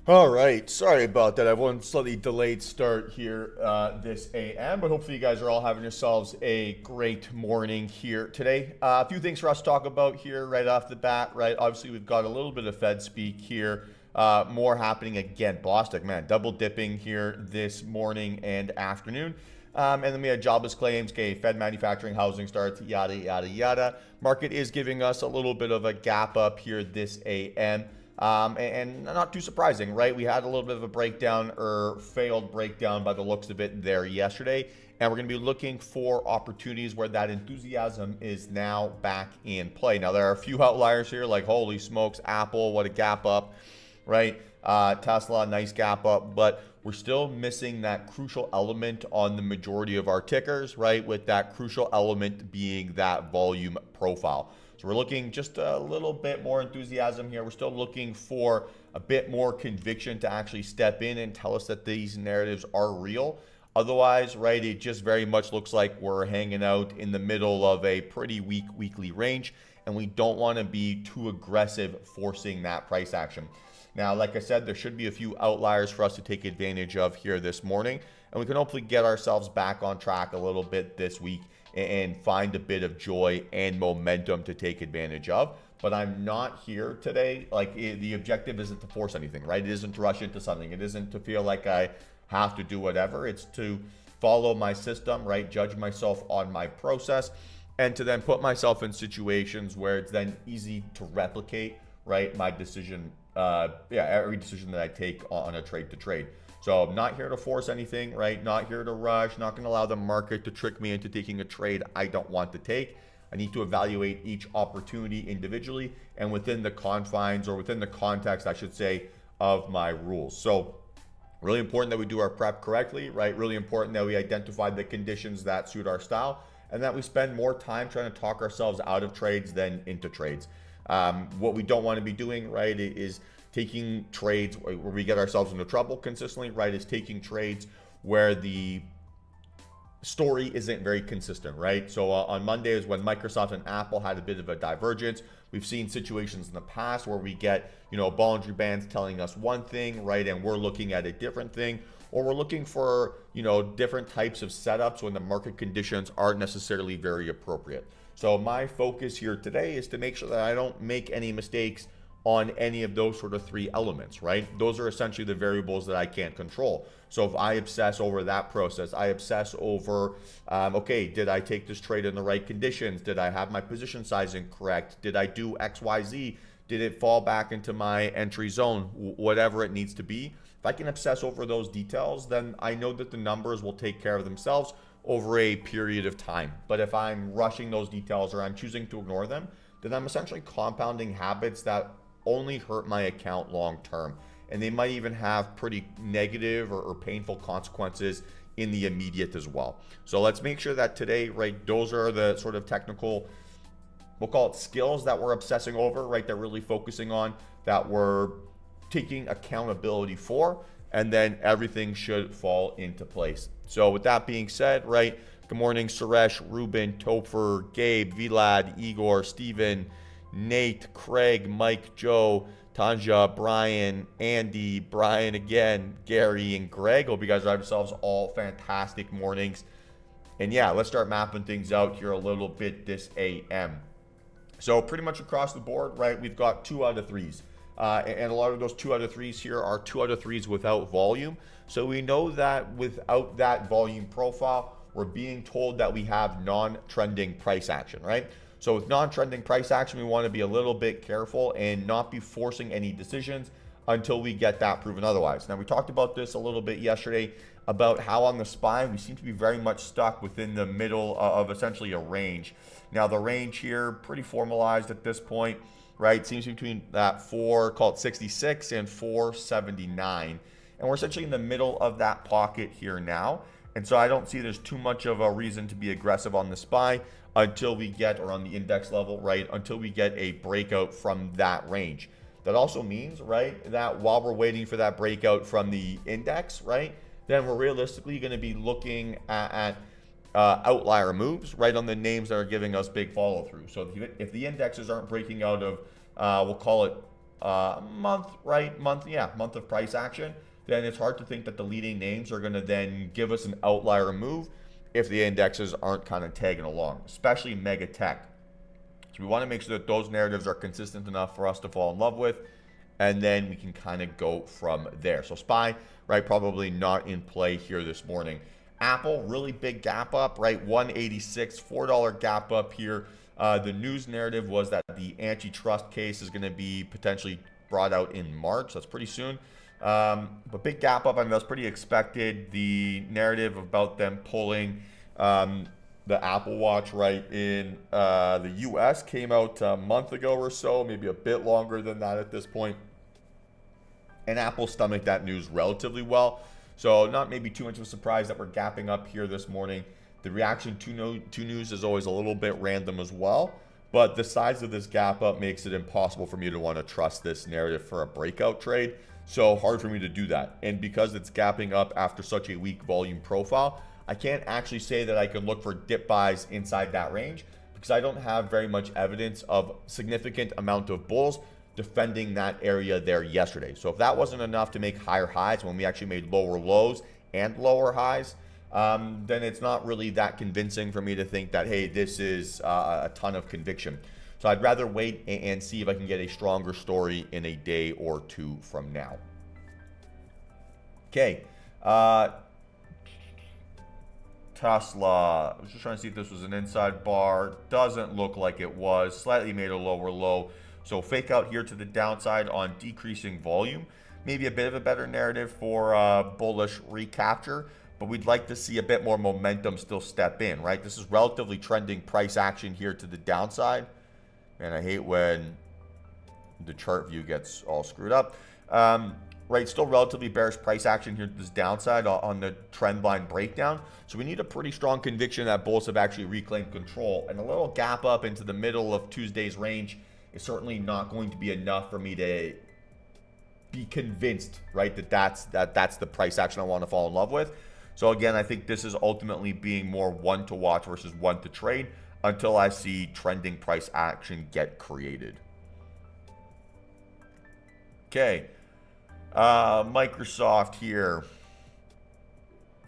All right, sorry about that. I have one slightly delayed start here this AM, but hopefully you guys are all having yourselves a great morning here today. A few things for us to talk about here right off the bat, right? Obviously, we've got a little bit of Fed speak here, more happening again. Bostic, man, double dipping here this morning and afternoon. And then we had jobless claims, okay, Fed manufacturing, housing starts, yada, yada, yada. Market is giving us a little bit of a gap up here this AM. And not too surprising, right? We had a little bit of a breakdown or failed breakdown by the looks of it there yesterday. And we're going to be looking for opportunities where that enthusiasm is now back in play. Now, there are a few outliers here, like holy smokes, Apple, what a gap up, right? Tesla, nice gap up, but we're still missing that crucial element on the majority of our tickers, right? With that crucial element being that volume profile. So we're looking just a little bit more enthusiasm here. We're still looking for a bit more conviction to actually step in and tell us that these narratives are real. Otherwise, right, it just very much looks like we're hanging out in the middle of a pretty weak weekly range, and we don't want to be too aggressive forcing that price action. Now, like I said, there should be a few outliers for us to take advantage of here this morning, and we can hopefully get ourselves back on track a little bit this week and find a bit of joy and momentum to take advantage of. But I'm not here today. Like, the objective isn't to force anything, right? It isn't to rush into something. It isn't to feel like I have to do whatever. It's to follow my system, right? Judge myself on my process, and to then put myself in situations where it's then easy to replicate, right? My decision, every decision that I take on a trade to trade. So I'm not here to force anything, right? Not here to rush, not going to allow the market to trick me into taking a trade I don't want to take. I need to evaluate each opportunity individually and within the confines, or within the context, I should say, of my rules. So really important that we do our prep correctly, right? Really important that we identify the conditions that suit our style, and that we spend more time trying to talk ourselves out of trades than into trades. What we don't want to be doing, right, is taking trades where we get ourselves into trouble consistently, right, is taking trades where the story isn't very consistent, right? So on Mondays, when Microsoft and Apple had a bit of a divergence, we've seen situations in the past where we get, Bollinger Bands telling us one thing, right, and we're looking at a different thing, or we're looking for, different types of setups when the market conditions aren't necessarily very appropriate. So my focus here today is to make sure that I don't make any mistakes on any of those sort of three elements, right? Those are essentially the variables that I can't control. So if I obsess over that process, I obsess over, okay, did I take this trade in the right conditions? Did I have my position sizing correct? Did I do X, Y, Z? Did it fall back into my entry zone? Whatever it needs to be. If I can obsess over those details, then I know that the numbers will take care of themselves over a period of time. But if I'm rushing those details or I'm choosing to ignore them, then I'm essentially compounding habits that only hurt my account long term, and they might even have pretty negative or painful consequences in the immediate as well. So let's make sure that today, right, those are the sort of technical, we'll call it skills, that we're obsessing over, right, that we're really focusing on, that we're taking accountability for, and then everything should fall into place. So with that being said, right, good morning, Suresh, Ruben, Topher, Gabe, Vlad, Igor, Steven, Nate, Craig, Mike, Joe, Tanja, Brian, Andy, Brian again, Gary, and Greg. Hope you guys have yourselves all fantastic mornings. And yeah, let's start mapping things out here a little bit this AM. So pretty much across the board, right, we've got 2 out of 3s. And a lot of those 2 out of 3s here are 2 out of 3s without volume. So we know that without that volume profile, we're being told that we have non-trending price action, right? So with non-trending price action, we want to be a little bit careful and not be forcing any decisions until we get that proven otherwise. Now, we talked about this a little bit yesterday about how on the SPY, we seem to be very much stuck within the middle of essentially a range. Now, the range here, pretty formalized at this point, right? Seems between that 466 and 479. And we're essentially in the middle of that pocket here now. And so I don't see there's too much of a reason to be aggressive on the SPY until we get, or on the index level, right, until we get a breakout from that range. That also means, right, that while we're waiting for that breakout from the index, right, then we're realistically going to be looking at outlier moves, right, on the names that are giving us big follow through. So if the indexes aren't breaking out of, we'll call it month, right? Month of price action, then it's hard to think that the leading names are going to then give us an outlier move if the indexes aren't kind of tagging along, especially mega tech. So we want to make sure that those narratives are consistent enough for us to fall in love with, and then we can kind of go from there. So SPY, right, probably not in play here this morning. Apple, really big gap up, right? 186, $4 gap up here. The news narrative was that the antitrust case is going to be potentially brought out in March. That's pretty soon. But big gap up, I mean, that's pretty expected. The narrative about them pulling the Apple Watch, right, in the US came out a month ago or so, maybe a bit longer than that at this point. And Apple stomached that news relatively well. So not maybe too much of a surprise that we're gapping up here this morning. The reaction to news is always a little bit random as well. But the size of this gap up makes it impossible for me to want to trust this narrative for a breakout trade. So hard for me to do that. And because it's gapping up after such a weak volume profile, I can't actually say that I can look for dip buys inside that range because I don't have very much evidence of significant amount of bulls defending that area there yesterday. So if that wasn't enough to make higher highs when we actually made lower lows and lower highs, then it's not really that convincing for me to think that, hey, this is a ton of conviction. So I'd rather wait and see if I can get a stronger story in a day or two from now. Okay. Tesla, I was just trying to see if this was an inside bar. Doesn't look like it was. Slightly made a lower low. So fake out here to the downside on decreasing volume. Maybe a bit of a better narrative for bullish recapture, but we'd like to see a bit more momentum still step in, right? This is relatively trending price action here to the downside. And I hate when the chart view gets all screwed up. Right, still relatively bearish price action here to this downside on the trend line breakdown. So we need a pretty strong conviction that bulls have actually reclaimed control. And a little gap up into the middle of Tuesday's range is certainly not going to be enough for me to be convinced, right, that that's the price action I want to fall in love with. So again, I think this is ultimately being more one to watch versus one to trade until I see trending price action get created. Okay. Microsoft here.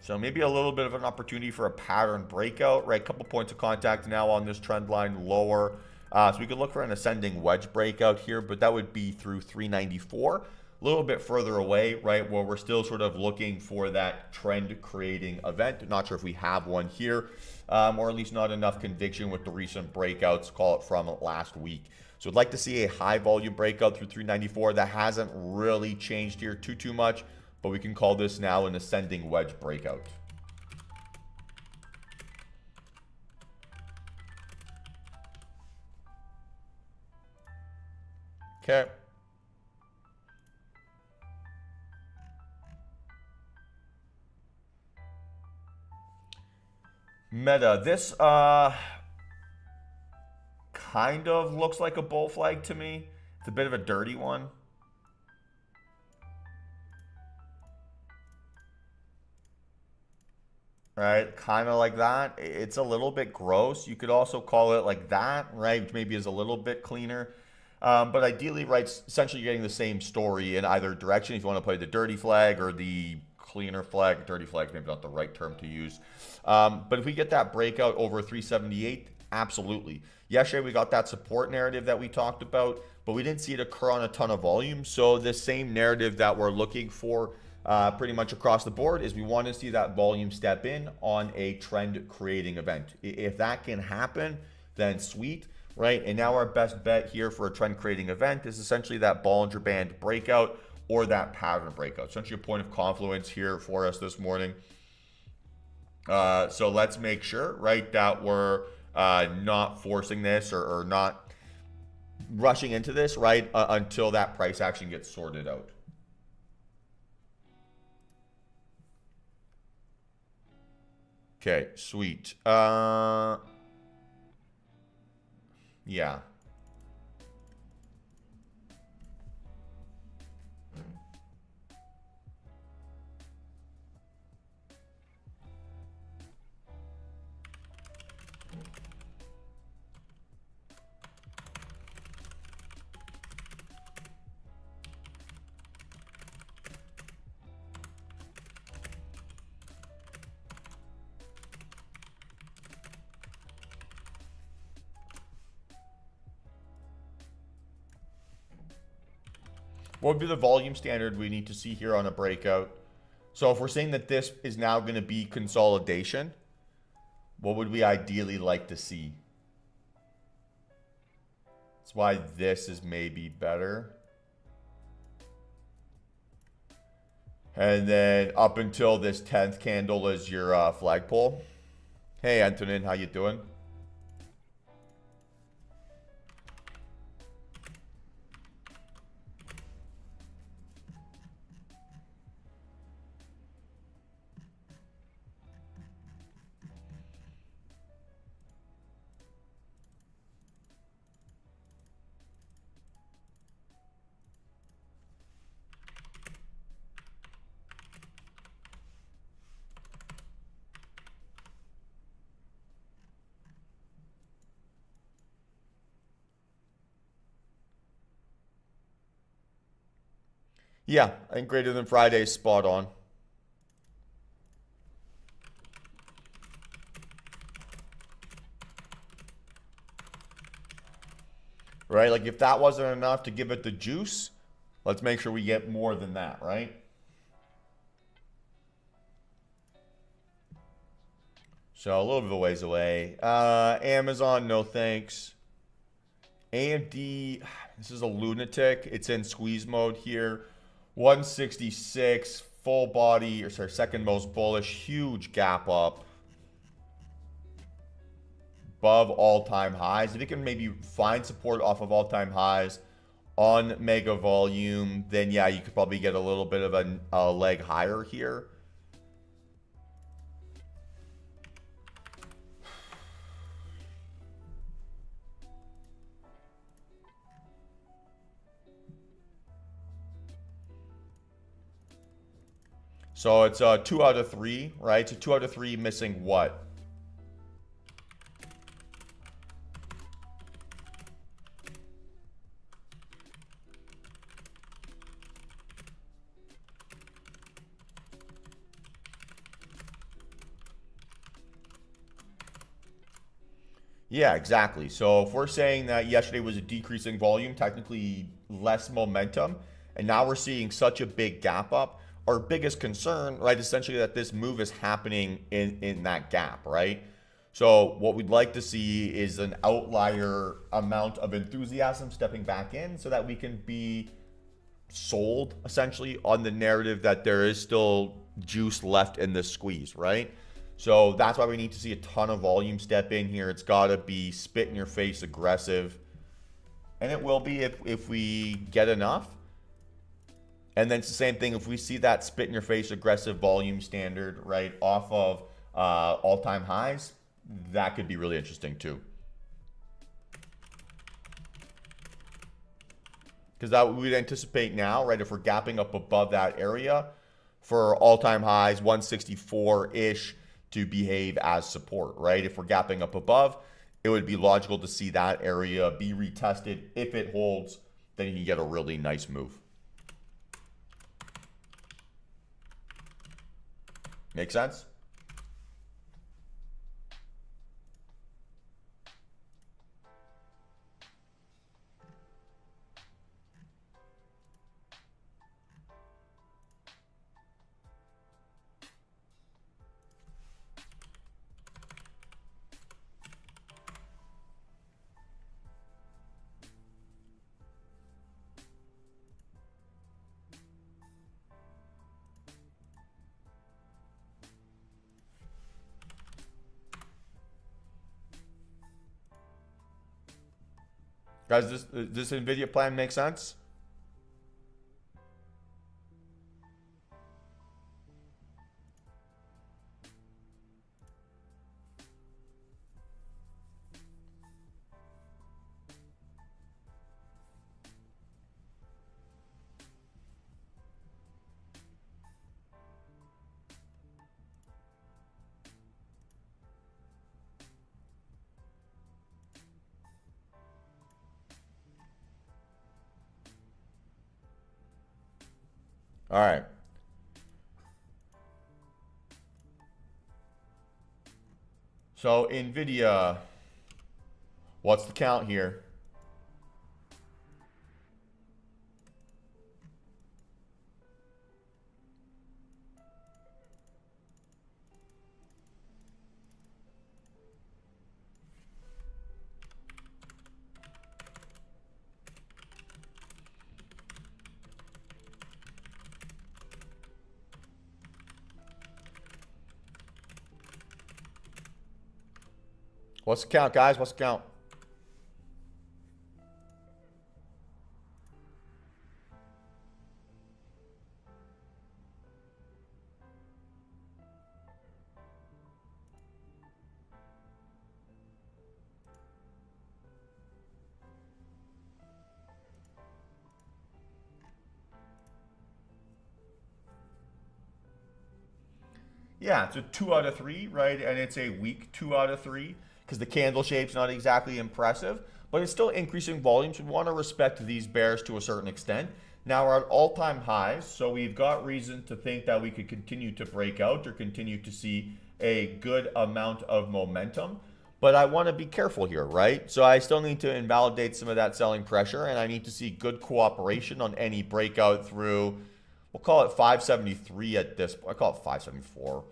So maybe a little bit of an opportunity for a pattern breakout, right? A couple points of contact now on this trend line lower. So we could look for an ascending wedge breakout here, but that would be through 394. A little bit further away, right, where we're still sort of looking for that trend creating event. Not sure if we have one here, or at least not enough conviction with the recent breakouts, call it from last week. So I'd like to see a high volume breakout through 394. That hasn't really changed here too much, but we can call this now an ascending wedge breakout. Okay. Meta, this kind of looks like a bull flag to me. It's a bit of a dirty one. Right, kind of like that. It's a little bit gross. You could also call it like that, right, which maybe is a little bit cleaner. But ideally, right, essentially you're getting the same story in either direction if you want to play the dirty flag or the cleaner flag. Dirty flag is maybe not the right term to use. But if we get that breakout over 378, absolutely. Yesterday we got that support narrative that we talked about, but we didn't see it occur on a ton of volume. So the same narrative that we're looking for pretty much across the board is we want to see that volume step in on a trend creating event. If that can happen, then sweet, right? And now our best bet here for a trend creating event is essentially that Bollinger Band breakout or that pattern breakout. Essentially a point of confluence here for us this morning. So let's make sure, right, that we're not forcing this or not rushing into this, right, until that price action gets sorted out. Okay, sweet. Yeah. What would be the volume standard we need to see here on a breakout? So if we're saying that this is now going to be consolidation, what would we ideally like to see? That's why this is maybe better. And then up until this 10th candle is your flagpole. Hey, Antonin, how you doing? Yeah, I think greater than Friday is spot on. Right? Like if that wasn't enough to give it the juice, let's make sure we get more than that, right? So a little bit of a ways away. Amazon, no thanks. AMD, this is a lunatic. It's in squeeze mode here. 166, full body, or sorry, second most bullish, huge gap up. Above all-time highs. If you can maybe find support off of all-time highs on mega volume, then yeah, you could probably get a little bit of a leg higher here. So it's 2 out of 3, right? So 2 out of 3 missing what? Yeah, exactly. So if we're saying that yesterday was a decreasing volume, technically less momentum, and now we're seeing such a big gap up, our biggest concern, right, essentially that this move is happening in that gap, right? So what we'd like to see is an outlier amount of enthusiasm stepping back in so that we can be sold essentially on the narrative that there is still juice left in this squeeze, right? So that's why we need to see a ton of volume step in here. It's got to be spit in your face aggressive. And it will be if we get enough. And then it's the same thing if we see that spit in your face aggressive volume standard, right, off of all-time highs, that could be really interesting too. Because that we'd anticipate now, right, if we're gapping up above that area for all-time highs, 164-ish, to behave as support, right? If we're gapping up above, it would be logical to see that area be retested. If it holds, then you can get a really nice move. Make sense? Guys, this NVIDIA plan make sense? All right. So NVIDIA, what's the count here? What's the count, guys? What's the count? Yeah, it's a 2 out of 3, right? And it's a weak 2 out of 3 because the candle shape's not exactly impressive, but it's still increasing volumes. We want to respect these bears to a certain extent. Now we're at all-time highs, so we've got reason to think that we could continue to break out or continue to see a good amount of momentum. But I want to be careful here, right? So I still need to invalidate some of that selling pressure, and I need to see good cooperation on any breakout through, we'll call it 573 at this point. I call it 574.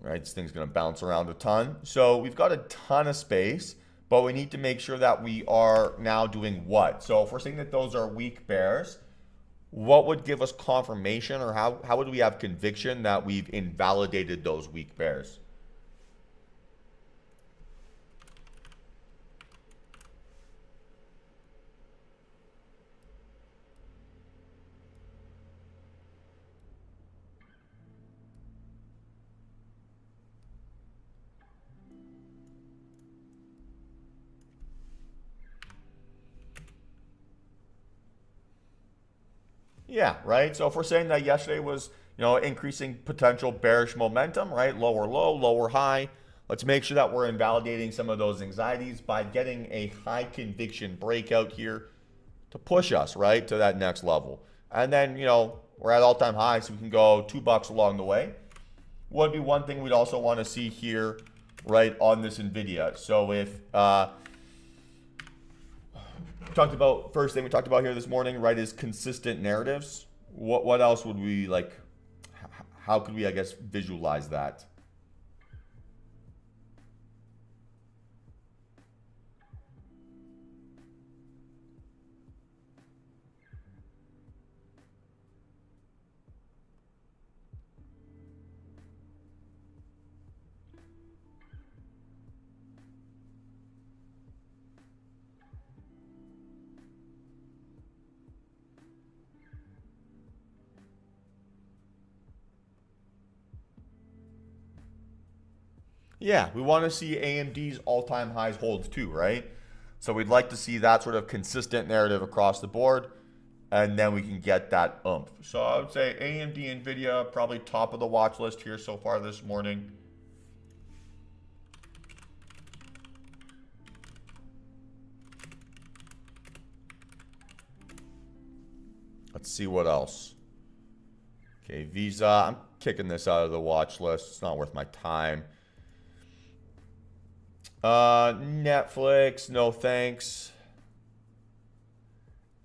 Right, this thing's going to bounce around a ton. So we've got a ton of space, but we need to make sure that we are now doing what? So if we're saying that those are weak bears, what would give us confirmation, or how would we have conviction that we've invalidated those weak bears? Yeah, right. So if we're saying that yesterday was, increasing potential bearish momentum, right? Lower low, lower high. Let's make sure that we're invalidating some of those anxieties by getting a high conviction breakout here to push us, right, to that next level. And then, we're at all-time highs, so we can go $2 along the way. Would be one thing we'd also want to see here, right, on this NVIDIA. So if first thing we talked about here this morning, right, is consistent narratives. What else would we like? How could we, I guess, visualize that? Yeah, we want to see AMD's all-time highs hold too, right? So we'd like to see that sort of consistent narrative across the board, and then we can get that oomph. So I would say AMD, NVIDIA, probably top of the watch list here so far this morning. Let's see what else. Okay, Visa, I'm kicking this out of the watch list. It's not worth my time. Netflix, no thanks.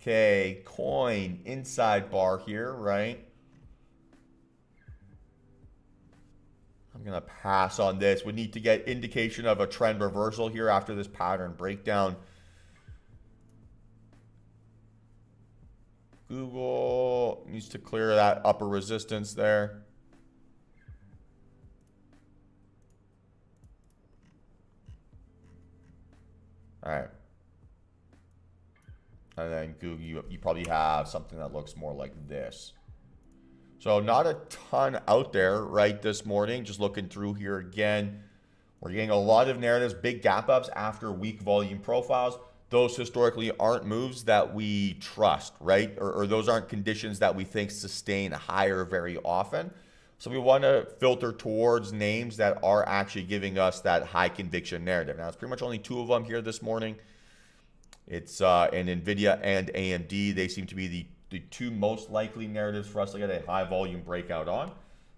Okay, coin, inside bar here, right? I'm going to pass on this. We need to get indication of a trend reversal here after this pattern breakdown. Google needs to clear that upper resistance there. All right. And then Google, you probably have something that looks more like this. So not a ton out there, right, this morning. Just looking through here again. We're getting a lot of narratives, big gap ups after weak volume profiles. Those historically aren't moves that we trust, right? Or those aren't conditions that we think sustain higher very often. So we want to filter towards names that are actually giving us that high conviction narrative. Now, it's pretty much only two of them here this morning. It's in NVIDIA and AMD. They seem to be the two most likely narratives for us to get a high volume breakout on.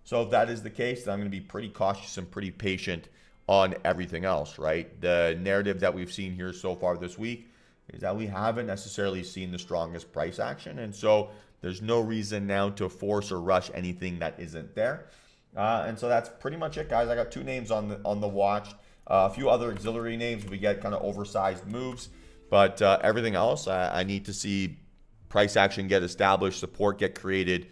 So if that is the case, then I'm going to be pretty cautious and pretty patient on everything else, right? The narrative that we've seen here so far this week is that we haven't necessarily seen the strongest price action. And so there's no reason now to force or rush anything that isn't there. And so that's pretty much it, guys. I got two names on the watch. A few other auxiliary names if we get kind of oversized moves. But everything else, I need to see price action get established, support get created,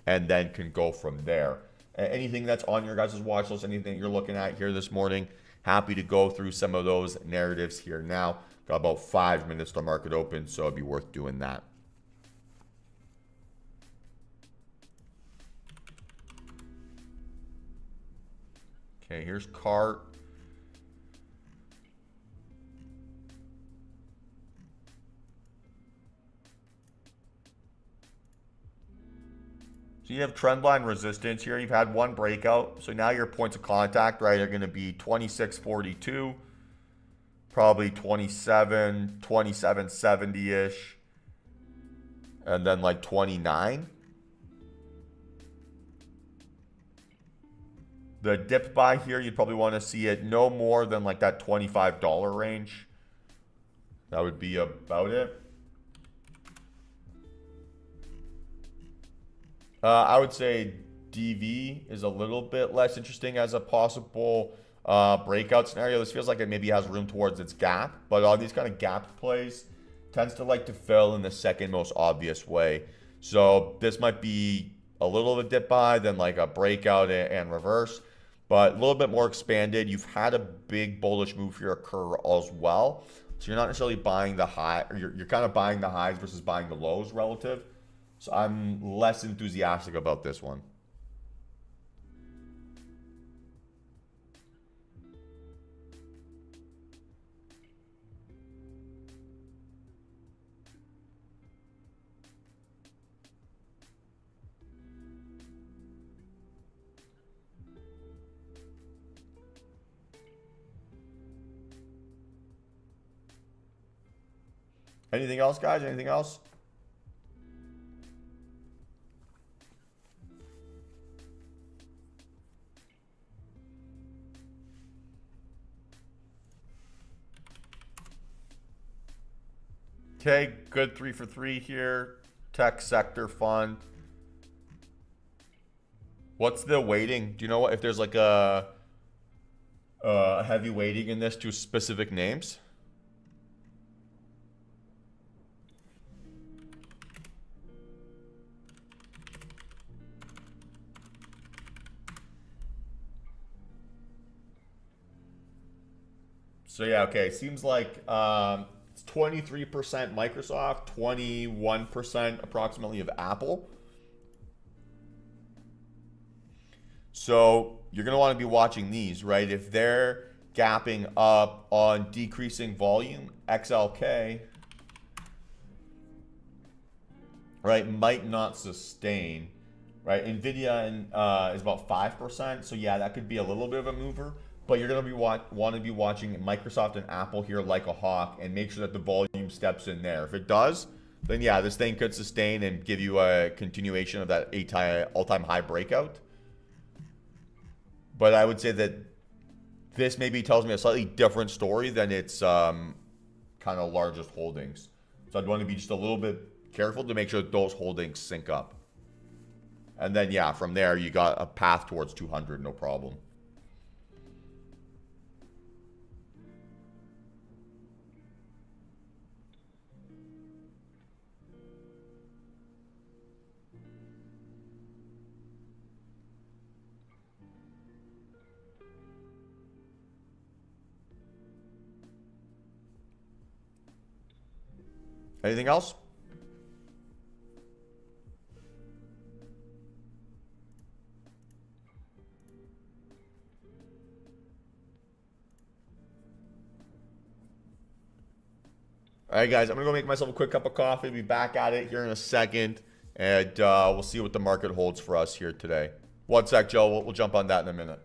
and then can go from there. Anything that's on your guys' watch list, anything you're looking at here this morning, happy to go through some of those narratives here now. Got about 5 minutes to market open, so it'd be worth doing that. Okay, here's CART. So you have trendline resistance here. You've had one breakout. So now your points of contact, right, are going to be 26.42, probably 27, 27.70-ish, and then like 29. The dip buy here, you'd probably want to see it no more than like that $25 range. That would be about it. I would say DV is a little bit less interesting as a possible breakout scenario. This feels like it maybe has room towards its gap, but all these kind of gap plays tends to like to fill in the second most obvious way. So this might be a little of a dip buy, then like a breakout and reverse, but a little bit more expanded. You've had a big bullish move here occur as well. So you're not necessarily buying the high, or you're kind of buying the highs versus buying the lows relative. So I'm less enthusiastic about this one. Anything else, guys? Anything else? Okay, good 3 for 3 here. Tech sector fund. What's the weighting? Do you know what, if there's like a heavy weighting in this to specific names? So yeah, okay. Seems like it's 23% Microsoft, 21% approximately of Apple. So you're going to want to be watching these, right? If they're gapping up on decreasing volume, XLK, right, might not sustain, right? NVIDIA is about 5%. So yeah, that could be a little bit of a mover. But you're going to be want to be watching Microsoft and Apple here like a hawk and make sure that the volume steps in there. If it does, then yeah, this thing could sustain and give you a continuation of that all-time high breakout. But I would say that this maybe tells me a slightly different story than its kind of largest holdings. So I'd want to be just a little bit careful to make sure that those holdings sync up. And then yeah, from there you got a path towards 200, no problem. Anything else? All right, guys, I'm going to go make myself a quick cup of coffee. Be back at it here in a second, and we'll see what the market holds for us here today. One sec, Joe. We'll jump on that in a minute.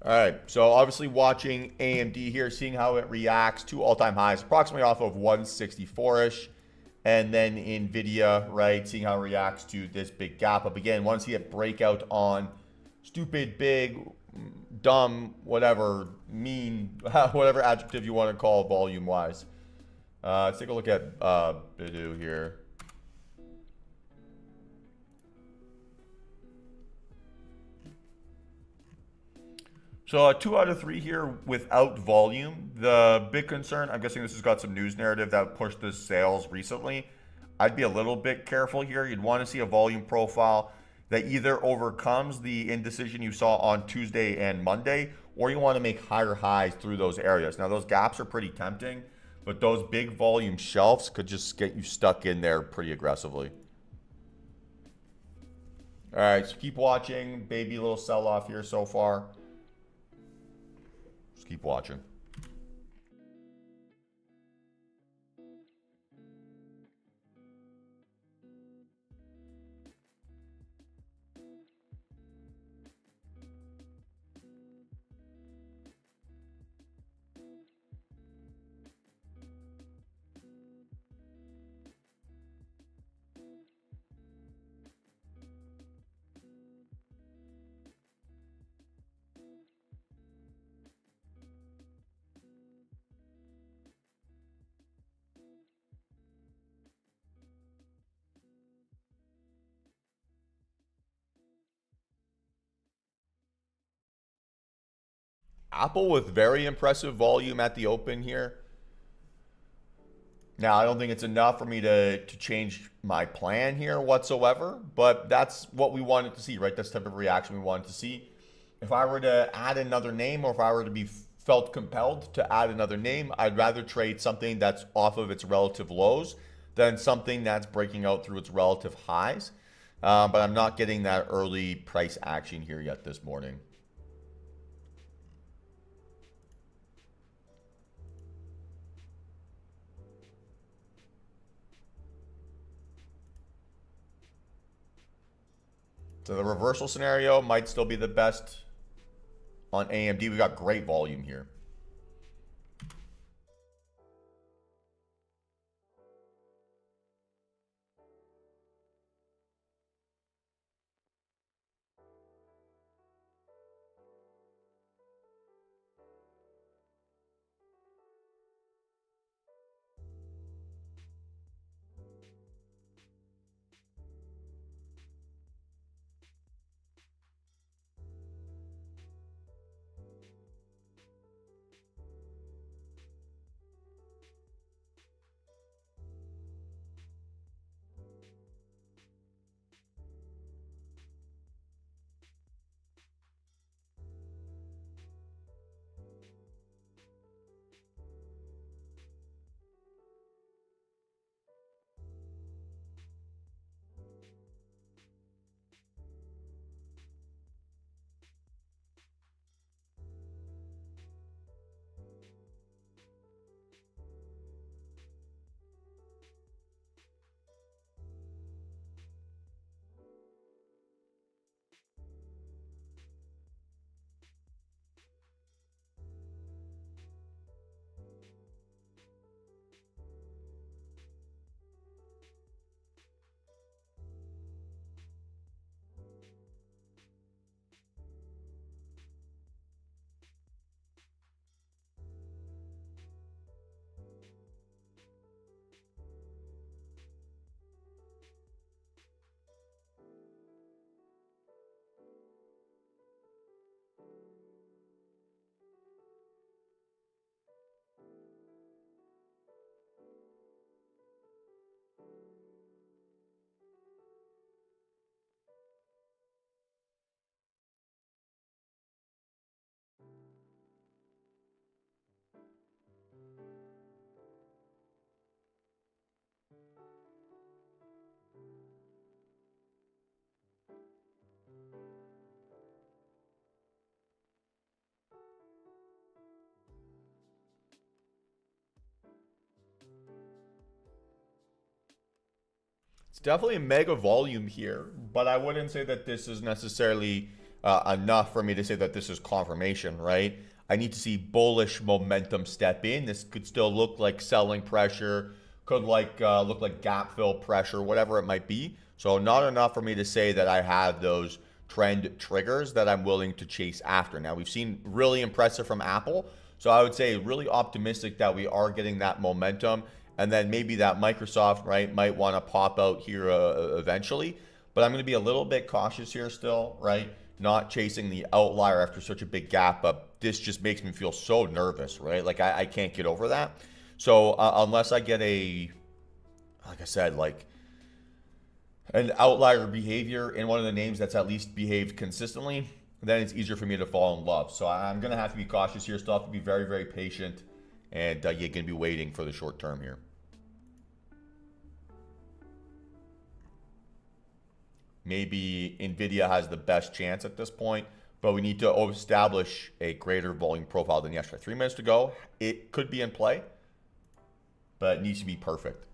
All right, so obviously watching AMD here, seeing how it reacts to all-time highs, approximately off of 164-ish. And then NVIDIA, right, seeing how it reacts to this big gap up again. Want to see it break out on stupid, big, dumb, whatever, mean, whatever adjective you want to call volume-wise. Let's take a look at Baidu here. So 2 out of 3 here without volume. The big concern, I'm guessing this has got some news narrative that pushed the sales recently. I'd be a little bit careful here. You'd want to see a volume profile that either overcomes the indecision you saw on Tuesday and Monday, or you want to make higher highs through those areas. Now, those gaps are pretty tempting, but those big volume shelves could just get you stuck in there pretty aggressively. All right, so keep watching. Baby little sell-off here so far. Just keep watching. Apple with very impressive volume at the open here. Now, I don't think it's enough for me to change my plan here whatsoever, but that's what we wanted to see, right? That's the type of reaction we wanted to see. If I were to add another name, or if I were to be felt compelled to add another name, I'd rather trade something that's off of its relative lows than something that's breaking out through its relative highs. But I'm not getting that early price action here yet this morning. So the reversal scenario might still be the best on AMD. We got great volume here. It's definitely a mega volume here, but I wouldn't say that this is necessarily enough for me to say that this is confirmation, right? I need to see bullish momentum step in. This could still look like selling pressure, could look like gap fill pressure, whatever it might be. So not enough for me to say that I have those trend triggers that I'm willing to chase after. Now, we've seen really impressive from Apple. So I would say really optimistic that we are getting that momentum. And then maybe that Microsoft, right, might want to pop out here eventually. But I'm going to be a little bit cautious here still, right? Not chasing the outlier after such a big gap. But this just makes me feel so nervous, right? Like I can't get over that. So unless I get like I said, like an outlier behavior in one of the names that's at least behaved consistently, then it's easier for me to fall in love. So I'm going to have to be cautious here. Still have to be very, very patient. And you're going to be waiting for the short term here. Maybe NVIDIA has the best chance at this point, but we need to establish a greater volume profile than yesterday. 3 minutes to go. It could be in play, but it needs to be perfect.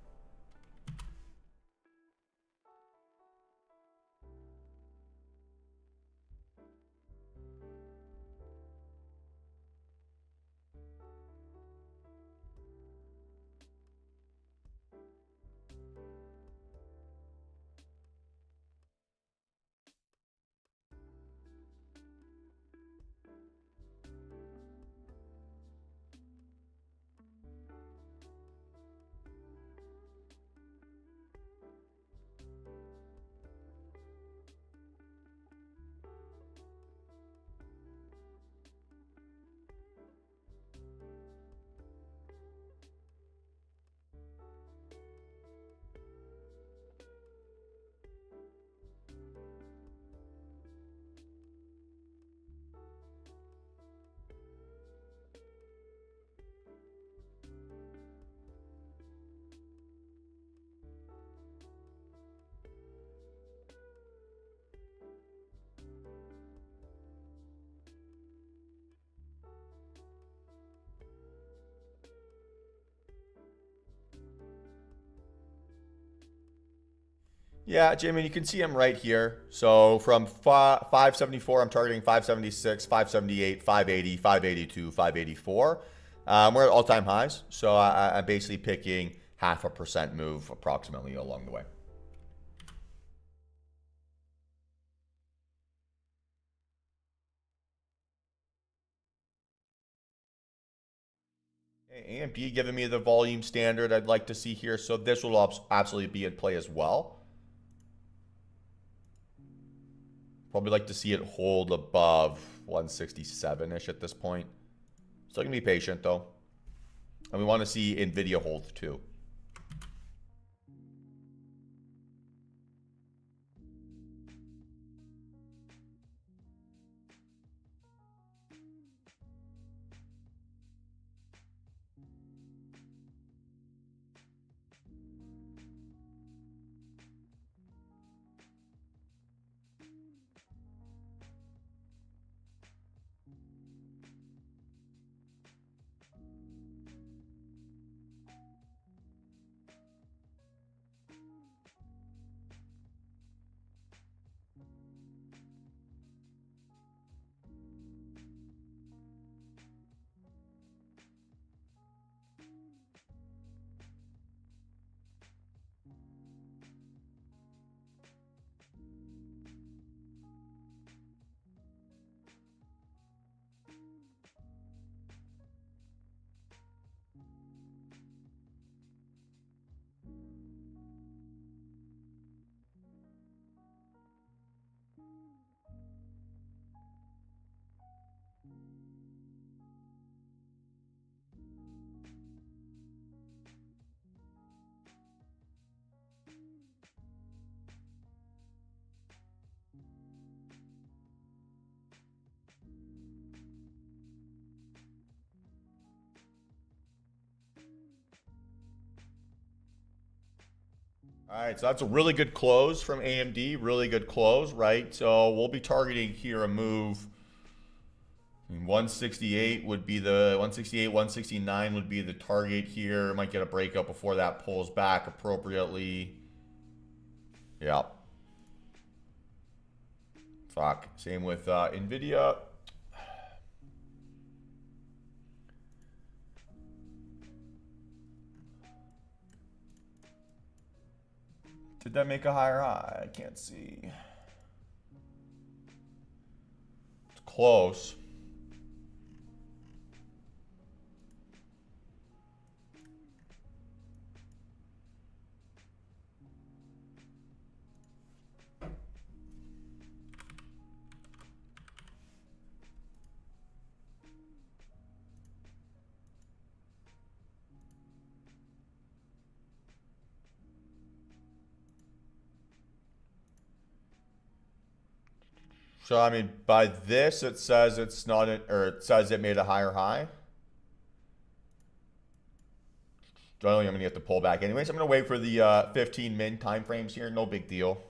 Yeah, Jimmy, you can see him right here. So from 574, I'm targeting 576, 578, 580, 582, 584. We're at all-time highs. So I'm basically picking 0.5% move approximately along the way. AMP giving me the volume standard I'd like to see here. So this will absolutely be in play as well. Probably like to see it hold above 167-ish at this point. Still gonna be patient though. And we want to see NVIDIA hold too. All right, so that's a really good close from AMD. Really good close, right? So we'll be targeting here a move. 168 would be the 168, 169 would be the target here. Might get a breakout before that pulls back appropriately. Yeah. Fuck. Same with NVIDIA. Did that make a higher high? I can't see. It's close. So I mean, by this it says it's not, or it says it made a higher high. I don't think I'm gonna get the pullback anyways. I'm gonna wait for the 15 min time frames here. No big deal.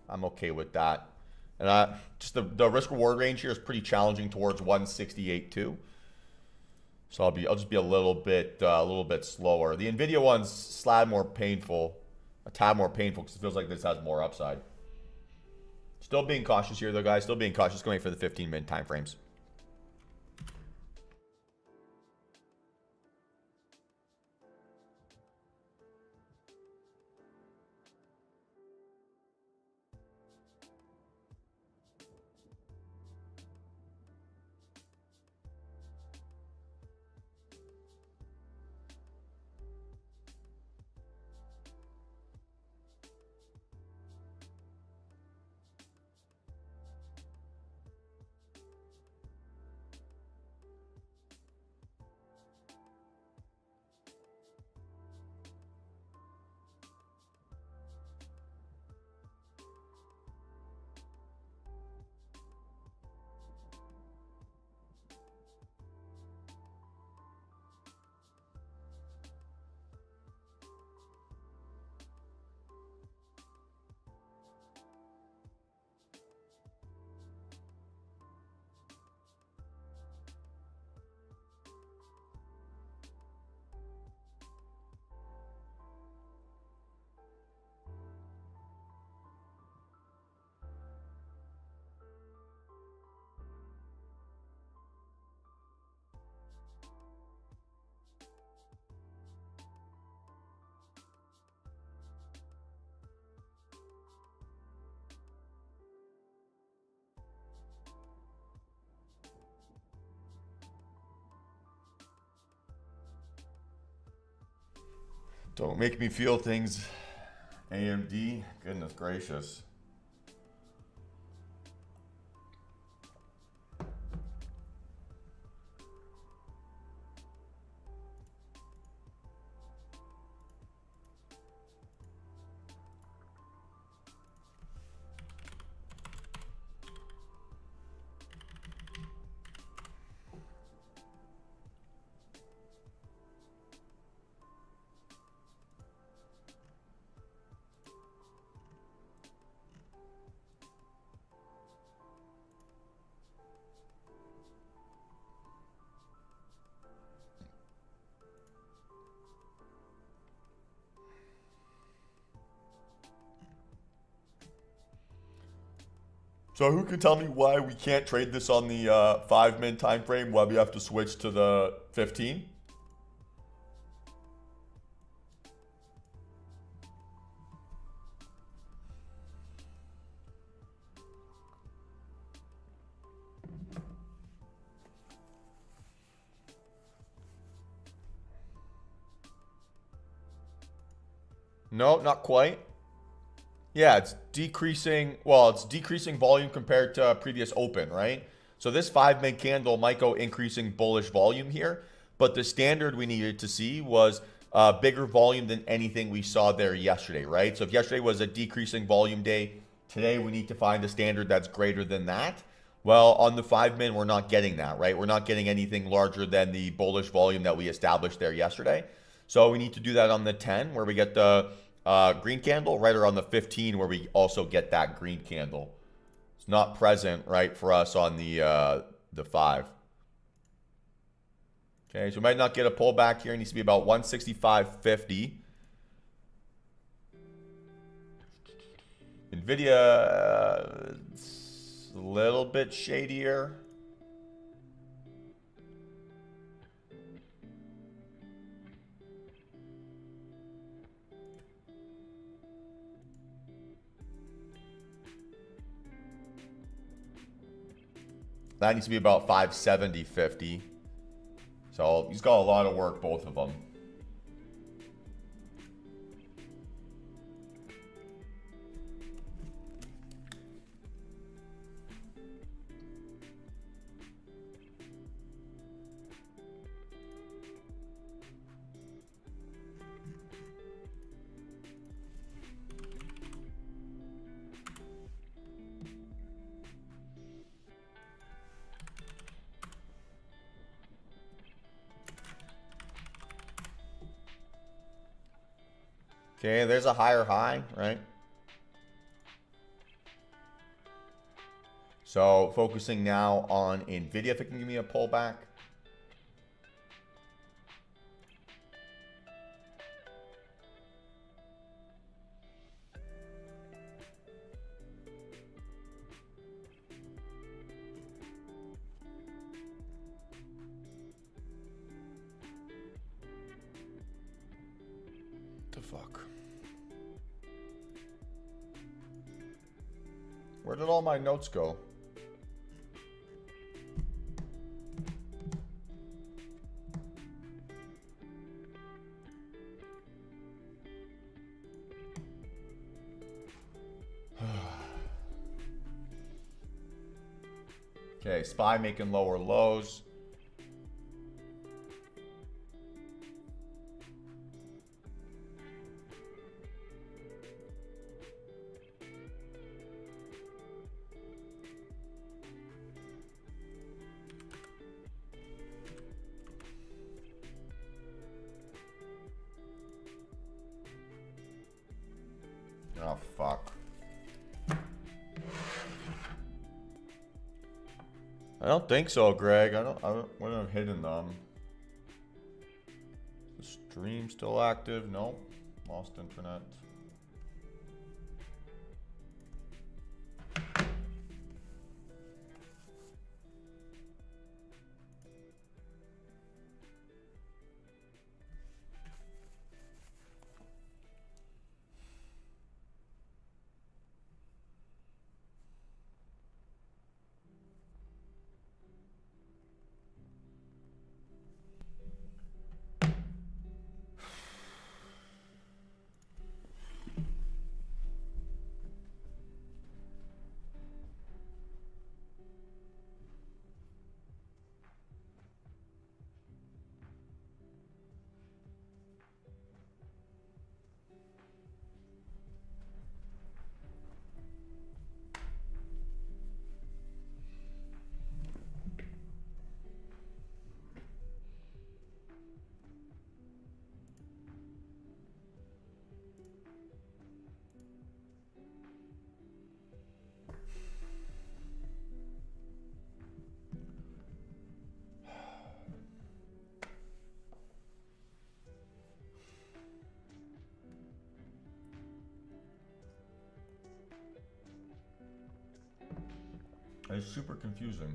I'm okay with that. And just the risk reward range here is pretty challenging towards 168 too. So I'll just be a little bit slower. The NVIDIA one's a tad more painful because it feels like this has more upside. Still being cautious here though, guys. Still being cautious going for the 15 min time frames. Don't make me feel things, AMD. Goodness gracious. So who can tell me why we can't trade this on the 5 min time frame? Why we have to switch to the 15? No, not quite. Yeah, it's decreasing. Well, it's decreasing volume compared to previous open, right? So this 5 min candle might go increasing bullish volume here, but the standard we needed to see was bigger volume than anything we saw there yesterday, right? So if yesterday was a decreasing volume day, today we need to find a standard that's greater than that. Well, on the 5 min, we're not getting that, right? We're not getting anything larger than the bullish volume that we established there yesterday. So we need to do that on the 10, where we get the green candle, right, or on the 15 where we also get that green candle. It's not present, right, for us on the 5. Okay, so we might not get a pullback here. It needs to be about 165.50. NVIDIA, a little bit shadier. That needs to be about 570, 50. So he's got a lot of work, both of them. Okay, there's a higher high, right? So focusing now on NVIDIA, if it can give me a pullback. The fuck? Where did all my notes go? Okay, SPY making lower lows. Oh, fuck. I don't think so, Greg. I wouldn't have hidden them. The stream still active? Nope. Lost internet. It's super confusing.